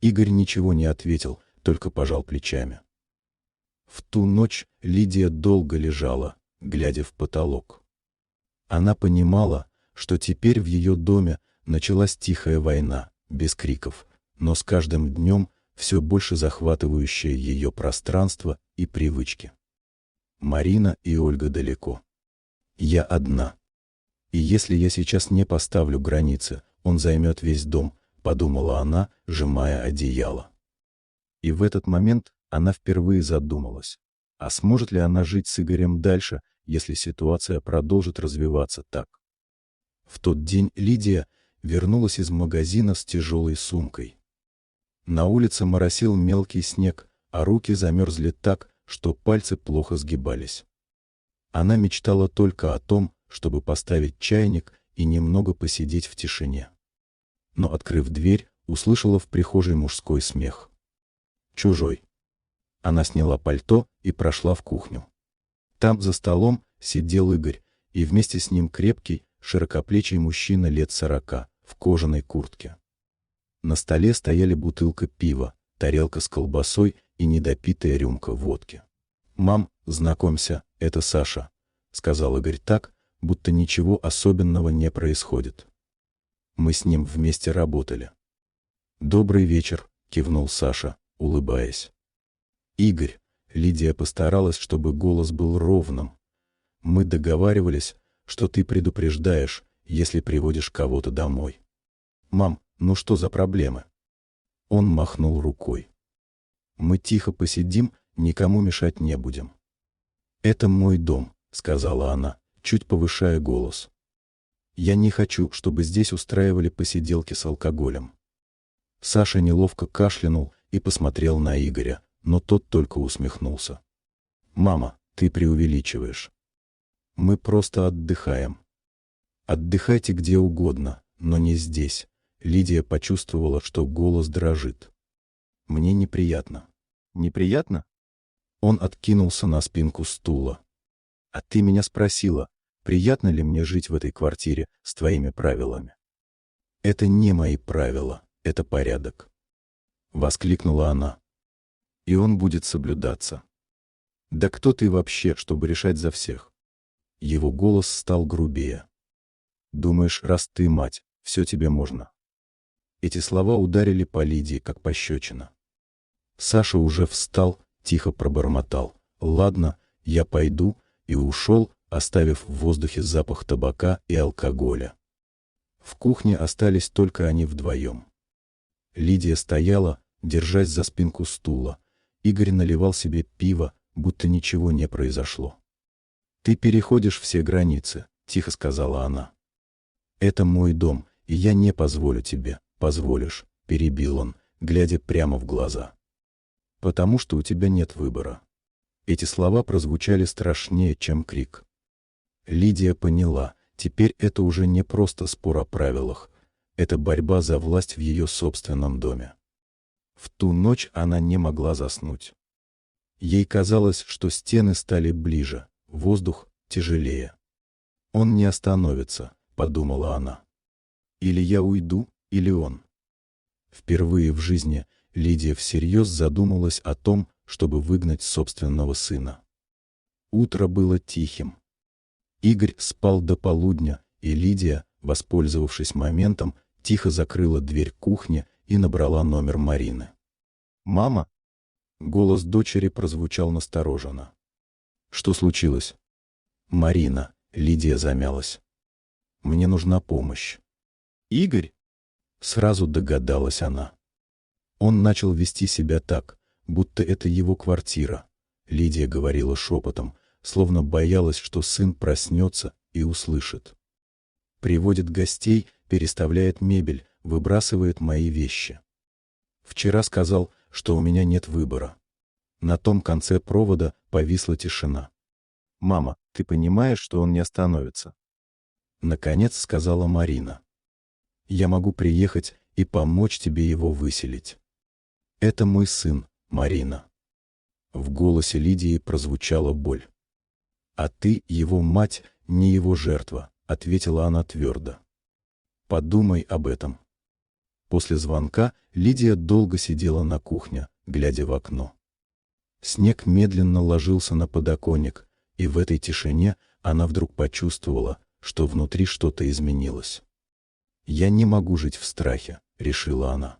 Игорь ничего не ответил, только пожал плечами. В ту ночь Лидия долго лежала, глядя в потолок. Она понимала, что теперь в ее доме началась тихая война, без криков, но с каждым днем все больше захватывающее ее пространство и привычки. Марина и Ольга далеко. Я одна. И если я сейчас не поставлю границы, он займет весь дом, подумала она, сжимая одеяло. И в этот момент она впервые задумалась, а сможет ли она жить с Игорем дальше, если ситуация продолжит развиваться так. В тот день Лидия вернулась из магазина с тяжелой сумкой. На улице моросил мелкий снег, а руки замерзли так, что пальцы плохо сгибались. Она мечтала только о том, чтобы поставить чайник и немного посидеть в тишине. Но, открыв дверь, услышала в прихожей мужской смех. Чужой. Она сняла пальто и прошла в кухню. Там за столом сидел Игорь, и вместе с ним крепкий, широкоплечий мужчина лет 40, в кожаной куртке. На столе стояли бутылка пива, тарелка с колбасой и недопитая рюмка водки. «Мам, знакомься, это Саша», — сказал Игорь так, будто ничего особенного не происходит. «Мы с ним вместе работали». «Добрый вечер», — кивнул Саша, улыбаясь. «Игорь», — Лидия постаралась, чтобы голос был ровным. «Мы договаривались, что ты предупреждаешь, если приводишь кого-то домой». «Мам, ну что за проблемы?» Он махнул рукой. «Мы тихо посидим, никому мешать не будем». «Это мой дом», — сказала она, чуть повышая голос. «Я не хочу, чтобы здесь устраивали посиделки с алкоголем». Саша неловко кашлянул и посмотрел на Игоря, но тот только усмехнулся. «Мама, ты преувеличиваешь. Мы просто отдыхаем». «Отдыхайте где угодно, но не здесь». Лидия почувствовала, что голос дрожит. «Мне неприятно». «Неприятно?» Он откинулся на спинку стула. «А ты меня спросила, приятно ли мне жить в этой квартире с твоими правилами?» «Это не мои правила, это порядок», — воскликнула она. «И он будет соблюдаться». «Да кто ты вообще, чтобы решать за всех?» Его голос стал грубее. «Думаешь, раз ты мать, все тебе можно?» Эти слова ударили по Лидии, как пощечина. Саша уже встал, тихо пробормотал: «Ладно, я пойду», и ушел, оставив в воздухе запах табака и алкоголя. В кухне остались только они вдвоем. Лидия стояла, держась за спинку стула. Игорь наливал себе пиво, будто ничего не произошло. «Ты переходишь все границы», — тихо сказала она. «Это мой дом, и я не позволю тебе». «Позволишь», — перебил он, глядя прямо в глаза. «Потому что у тебя нет выбора». Эти слова прозвучали страшнее, чем крик. Лидия поняла, теперь это уже не просто спор о правилах, это борьба за власть в ее собственном доме. В ту ночь она не могла заснуть. Ей казалось, что стены стали ближе, воздух тяжелее. «Он не остановится», — подумала она. «Или я уйду, или он». Впервые в жизни Лидия всерьез задумалась о том, чтобы выгнать собственного сына. Утро было тихим. Игорь спал до полудня, и Лидия, воспользовавшись моментом, тихо закрыла дверь кухни и набрала номер Марины. «Мама?» Голос дочери прозвучал настороженно. «Что случилось?» «Марина», — Лидия замялась. «Мне нужна помощь». «Игорь?» Сразу догадалась она. Он начал вести себя так, будто это его квартира. Лидия говорила шепотом, словно боялась, что сын проснется и услышит. Приводит гостей, переставляет мебель, выбрасывает мои вещи. Вчера сказал, что у меня нет выбора. На том конце провода повисла тишина. «Мама, ты понимаешь, что он не остановится?» Наконец сказала Марина. «Я могу приехать и помочь тебе его выселить. Это мой сын, Марина». В голосе Лидии прозвучала боль. «А ты его мать, не его жертва», — ответила она твердо. «Подумай об этом». После звонка Лидия долго сидела на кухне, глядя в окно. Снег медленно ложился на подоконник, и в этой тишине она вдруг почувствовала, что внутри что-то изменилось. «Я не могу жить в страхе», — решила она.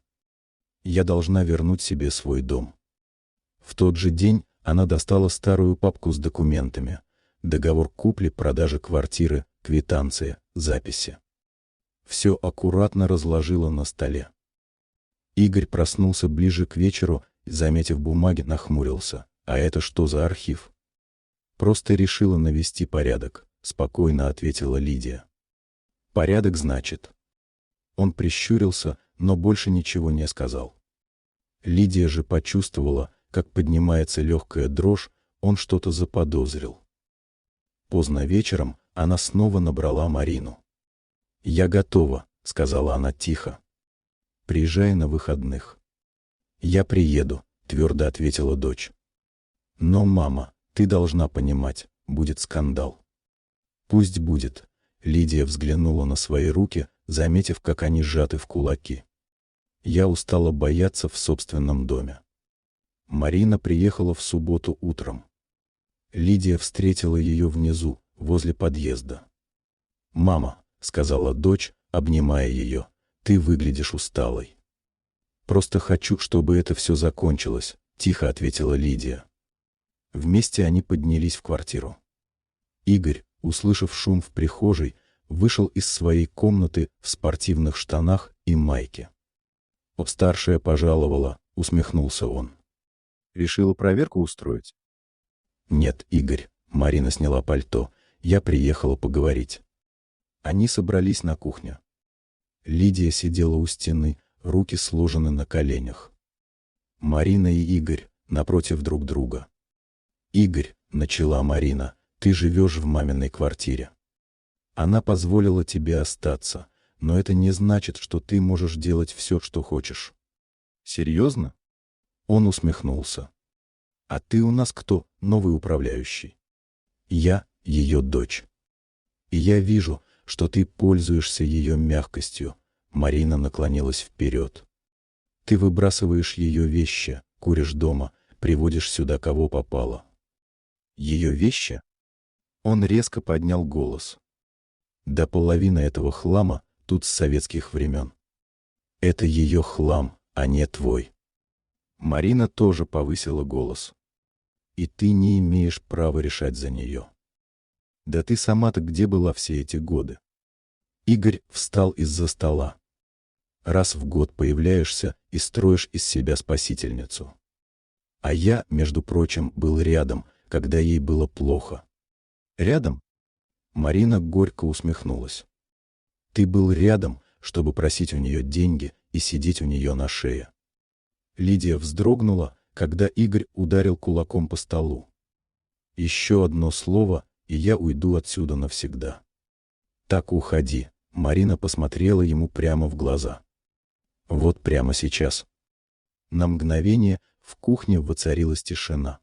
«Я должна вернуть себе свой дом». В тот же день она достала старую папку с документами: договор купли-продажи квартиры, квитанция, записи. Все аккуратно разложила на столе. Игорь проснулся ближе к вечеру и, заметив бумаги, нахмурился. «А это что за архив?» «Просто решила навести порядок», — спокойно ответила Лидия. «Порядок, значит?» Он прищурился, но больше ничего не сказал. Лидия же почувствовала, как поднимается легкая дрожь, он что-то заподозрил. Поздно вечером она снова набрала Марину. «Я готова», — сказала она тихо. «Приезжай на выходных». «Я приеду», — твердо ответила дочь. «Но, мама, ты должна понимать, будет скандал». «Пусть будет», — Лидия взглянула на свои руки, заметив, как они сжаты в кулаки. «Я устала бояться в собственном доме». Марина приехала в субботу утром. Лидия встретила ее внизу, возле подъезда. «Мама», — сказала дочь, обнимая ее, — «ты выглядишь усталой». «Просто хочу, чтобы это все закончилось», — тихо ответила Лидия. Вместе они поднялись в квартиру. Игорь, услышав шум в прихожей, вышел из своей комнаты в спортивных штанах и майке. «Старшая пожаловала», — усмехнулся он. «Решила проверку устроить?» «Нет, Игорь», — Марина сняла пальто, — «я приехала поговорить». Они собрались на кухне. Лидия сидела у стены, руки сложены на коленях. Марина и Игорь напротив друг друга. «Игорь», — начала Марина, — «ты живешь в маминой квартире. Она позволила тебе остаться, но это не значит, что ты можешь делать все, что хочешь». «Серьезно?» Он усмехнулся. «А ты у нас кто, новый управляющий?» «Я ее дочь. И я вижу, что ты пользуешься ее мягкостью». Марина наклонилась вперед. «Ты выбрасываешь ее вещи, куришь дома, приводишь сюда кого попало». «Ее вещи?» Он резко поднял голос. «Да половина этого хлама тут с советских времен. Это ее хлам, а не твой». Марина тоже повысила голос. «И ты не имеешь права решать за нее». «Да ты сама-то где была все эти годы?» Игорь встал из-за стола. «Раз в год появляешься и строишь из себя спасительницу. А я, между прочим, был рядом, когда ей было плохо». «Рядом?» Марина горько усмехнулась. «Ты был рядом, чтобы просить у нее деньги и сидеть у нее на шее». Лидия вздрогнула, когда Игорь ударил кулаком по столу. «Еще одно слово, и я уйду отсюда навсегда». «Так уходи», — Марина посмотрела ему прямо в глаза. «Вот прямо сейчас». На мгновение в кухне воцарилась тишина.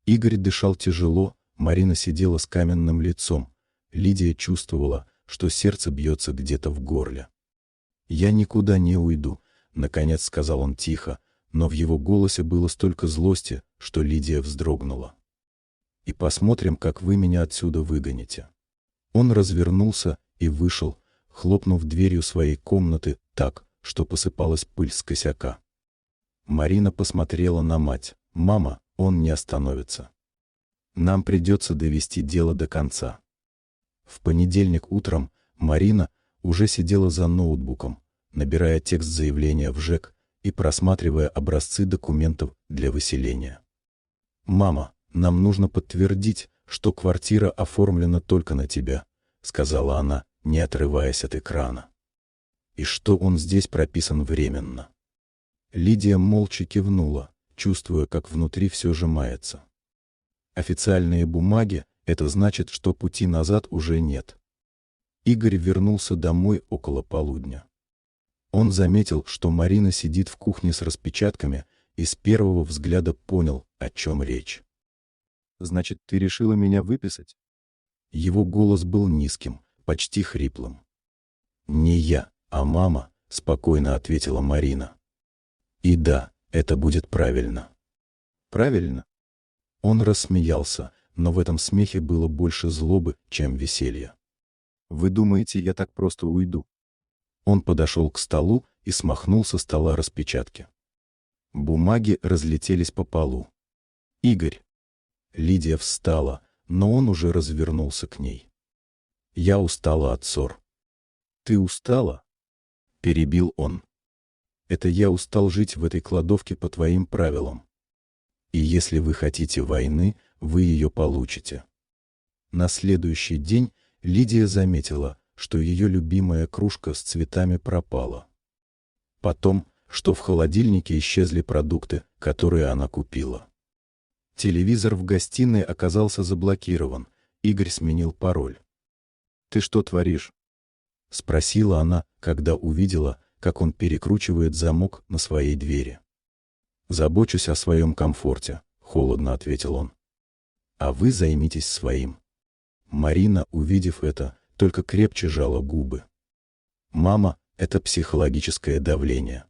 Игорь дышал тяжело, Марина сидела с каменным лицом. Лидия чувствовала, что сердце бьется где-то в горле. «Я никуда не уйду», — наконец сказал он тихо, но в его голосе было столько злости, что Лидия вздрогнула. «И посмотрим, как вы меня отсюда выгоните». Он развернулся и вышел, хлопнув дверью своей комнаты так, что посыпалась пыль с косяка. Марина посмотрела на мать. «Мама, он не остановится. Нам придется довести дело до конца». В понедельник утром Марина уже сидела за ноутбуком, набирая текст заявления в ЖЭК, и просматривая образцы документов для выселения. «Мама, нам нужно подтвердить, что квартира оформлена только на тебя», — сказала она, не отрываясь от экрана. «И что он здесь прописан временно». Лидия молча кивнула, чувствуя, как внутри все сжимается. Официальные бумаги — это значит, что пути назад уже нет. Игорь вернулся домой около полудня. Он заметил, что Марина сидит в кухне с распечатками, и с первого взгляда понял, о чем речь. «Значит, ты решила меня выписать?» Его голос был низким, почти хриплым. «Не я, а мама», — спокойно ответила Марина. «И да, это будет правильно». «Правильно?» Он рассмеялся, но в этом смехе было больше злобы, чем веселья. «Вы думаете, я так просто уйду?» Он подошел к столу и смахнул со стола распечатки. Бумаги разлетелись по полу. «Игорь!» Лидия встала, но он уже развернулся к ней. «Я устала от ссор». «Ты устала?» — перебил он. «Это я устал жить в этой кладовке по твоим правилам. И если вы хотите войны, вы ее получите». На следующий день Лидия заметила, что ее любимая кружка с цветами пропала. Потом, что в холодильнике исчезли продукты, которые она купила. Телевизор в гостиной оказался заблокирован. Игорь сменил пароль. «Ты что творишь?» — спросила она, когда увидела, как он перекручивает замок на своей двери. «Забочусь о своем комфорте», — холодно ответил он. «А вы займитесь своим». Марина, увидев это, только крепче жала губы. «Мама, это психологическое давление.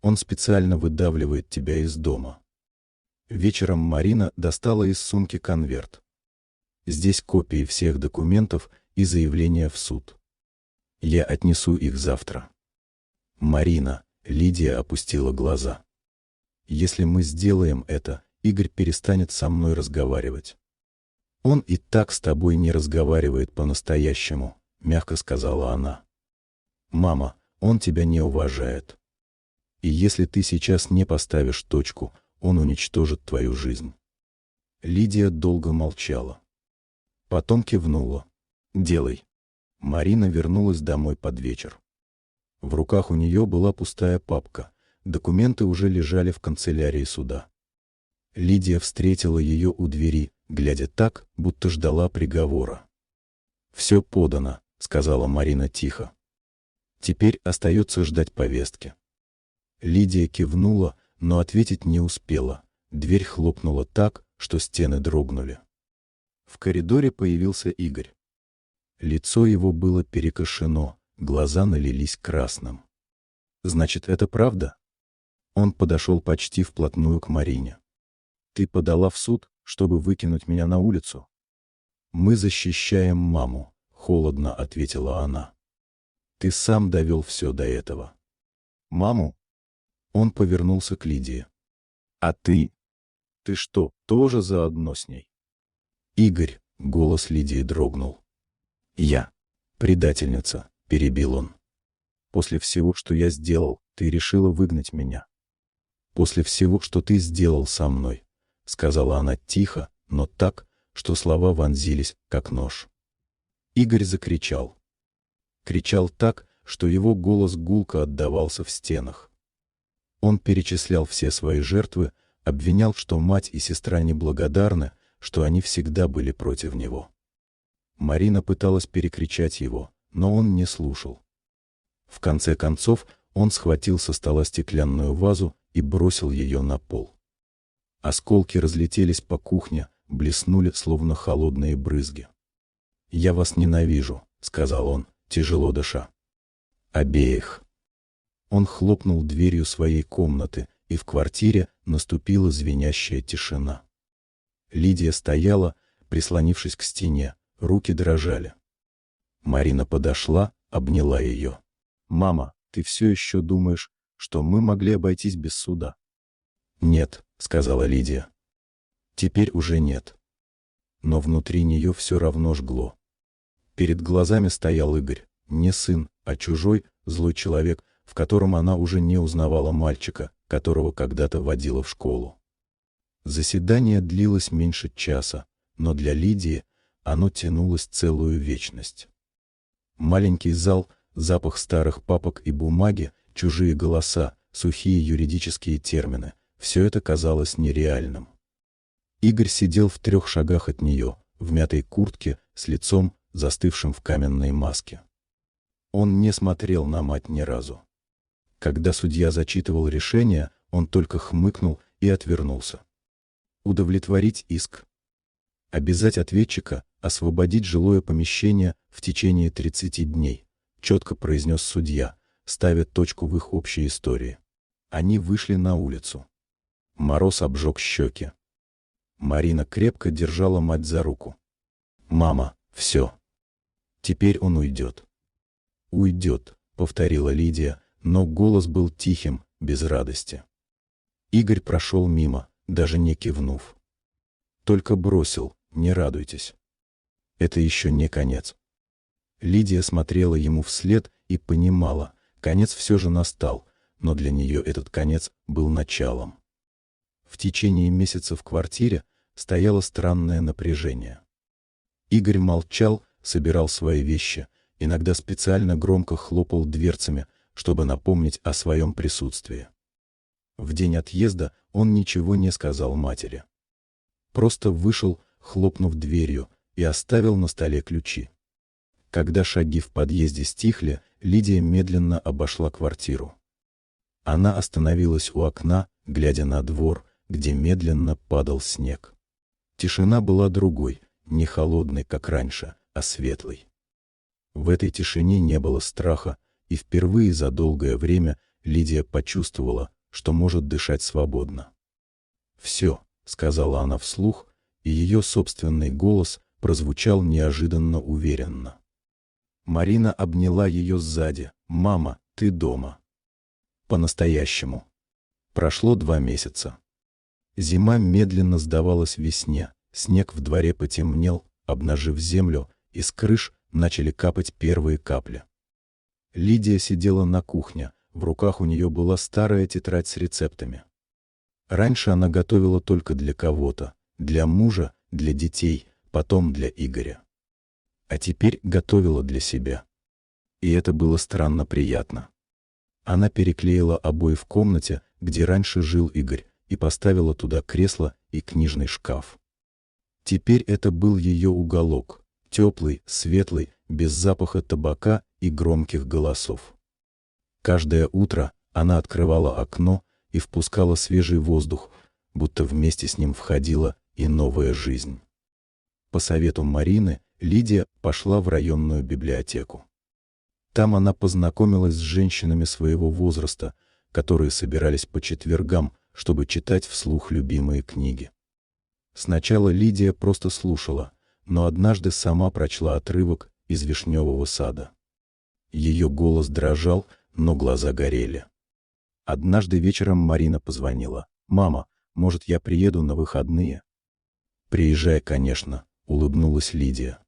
Он специально выдавливает тебя из дома». Вечером Марина достала из сумки конверт. Здесь копии всех документов и заявления в суд. Я отнесу их завтра. «Марина», — Лидия опустила глаза. «Если мы сделаем это, Игорь перестанет со мной разговаривать». «Он и так с тобой не разговаривает по-настоящему», — мягко сказала она. «Мама, он тебя не уважает. И если ты сейчас не поставишь точку, он уничтожит твою жизнь». Лидия долго молчала. Потом кивнула. «Делай». Марина вернулась домой под вечер. В руках у нее была пустая папка. Документы уже лежали в канцелярии суда. Лидия встретила ее у двери, глядя так, будто ждала приговора. «Все подано», — сказала Марина тихо. «Теперь остается ждать повестки». Лидия кивнула, но ответить не успела. Дверь хлопнула так, что стены дрогнули. В коридоре появился Игорь. Лицо его было перекошено, глаза налились красным. «Значит, это правда?» Он подошел почти вплотную к Марине. «Ты подала в суд, чтобы выкинуть меня на улицу?» «Мы защищаем маму», — холодно ответила она. «Ты сам довел все до этого». «Маму?» Он повернулся к Лидии. «А ты? Ты что, тоже заодно с ней?» «Игорь», — голос Лидии дрогнул. «Я предательница», — перебил он. «После всего, что я сделал, ты решила выгнать меня». «После всего, что ты сделал со мной», — сказала она тихо, но так, что слова вонзились, как нож. Игорь закричал. Кричал так, что его голос гулко отдавался в стенах. Он перечислял все свои жертвы, обвинял, что мать и сестра неблагодарны, что они всегда были против него. Марина пыталась перекричать его, но он не слушал. В конце концов, он схватил со стола стеклянную вазу и бросил ее на пол. Осколки разлетелись по кухне, блеснули, словно холодные брызги. «Я вас ненавижу», — сказал он, тяжело дыша. «Обеих». Он хлопнул дверью своей комнаты, и в квартире наступила звенящая тишина. Лидия стояла, прислонившись к стене, руки дрожали. Марина подошла, обняла ее. «Мама, ты все еще думаешь, что мы могли обойтись без суда?» «Нет», — сказала Лидия. «Теперь уже нет». Но внутри нее все равно жгло. Перед глазами стоял Игорь, не сын, а чужой, злой человек, в котором она уже не узнавала мальчика, которого когда-то водила в школу. Заседание длилось меньше часа, но для Лидии оно тянулось целую вечность. Маленький зал, запах старых папок и бумаги, чужие голоса, сухие юридические термины — все это казалось нереальным. Игорь сидел в 3 шагах от нее, в мятой куртке, с лицом, застывшим в каменной маске. Он не смотрел на мать ни разу. Когда судья зачитывал решение, он только хмыкнул и отвернулся. Удовлетворить иск. Обязать ответчика освободить жилое помещение в течение 30 дней, четко произнес судья, ставя точку в их общей истории. Они вышли на улицу. Мороз обжег щеки. Марина крепко держала мать за руку. «Мама, все. Теперь он уйдет». «Уйдет», — повторила Лидия, но голос был тихим, без радости. Игорь прошел мимо, даже не кивнув. Только бросил: «Не радуйтесь. Это еще не конец». Лидия смотрела ему вслед и понимала, конец все же настал, но для нее этот конец был началом. В течение месяца в квартире стояло странное напряжение. Игорь молчал, собирал свои вещи, иногда специально громко хлопал дверцами, чтобы напомнить о своем присутствии. В день отъезда он ничего не сказал матери. Просто вышел, хлопнув дверью, и оставил на столе ключи. Когда шаги в подъезде стихли, Лидия медленно обошла квартиру. Она остановилась у окна, глядя на двор, где медленно падал снег. Тишина была другой, не холодной, как раньше, а светлой. В этой тишине не было страха, и впервые за долгое время Лидия почувствовала, что может дышать свободно. «Все», — сказала она вслух, и ее собственный голос прозвучал неожиданно уверенно. Марина обняла ее сзади. «Мама, ты дома. По-настоящему». Прошло 2 месяца. Зима медленно сдавалась весне, снег в дворе потемнел, обнажив землю, и с крыш начали капать первые капли. Лидия сидела на кухне, в руках у нее была старая тетрадь с рецептами. Раньше она готовила только для кого-то, для мужа, для детей, потом для Игоря. А теперь готовила для себя. И это было странно приятно. Она переклеила обои в комнате, где раньше жил Игорь, и поставила туда кресло и книжный шкаф. Теперь это был ее уголок, теплый, светлый, без запаха табака и громких голосов. Каждое утро она открывала окно и впускала свежий воздух, будто вместе с ним входила и новая жизнь. По совету Марины Лидия пошла в районную библиотеку. Там она познакомилась с женщинами своего возраста, которые собирались по четвергам, чтобы читать вслух любимые книги. Сначала Лидия просто слушала, но однажды сама прочла отрывок из «Вишневого сада». Ее голос дрожал, но глаза горели. Однажды вечером Марина позвонила. «Мама, может, я приеду на выходные?» «Приезжай, конечно», — улыбнулась Лидия.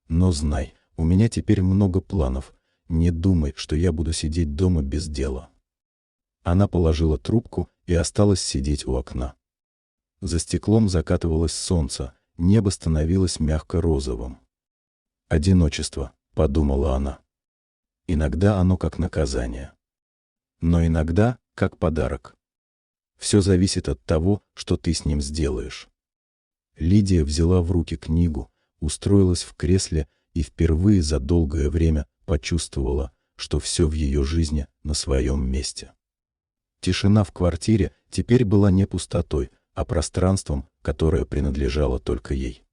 «Но знай, у меня теперь много планов. Не думай, что я буду сидеть дома без дела». Она положила трубку и осталась сидеть у окна. За стеклом закатывалось солнце, небо становилось мягко розовым. «Одиночество», — подумала она. «Иногда оно как наказание. Но иногда как подарок. Все зависит от того, что ты с ним сделаешь». Лидия взяла в руки книгу, устроилась в кресле и впервые за долгое время почувствовала, что все в ее жизни на своем месте. Тишина в квартире теперь была не пустотой, а пространством, которое принадлежало только ей.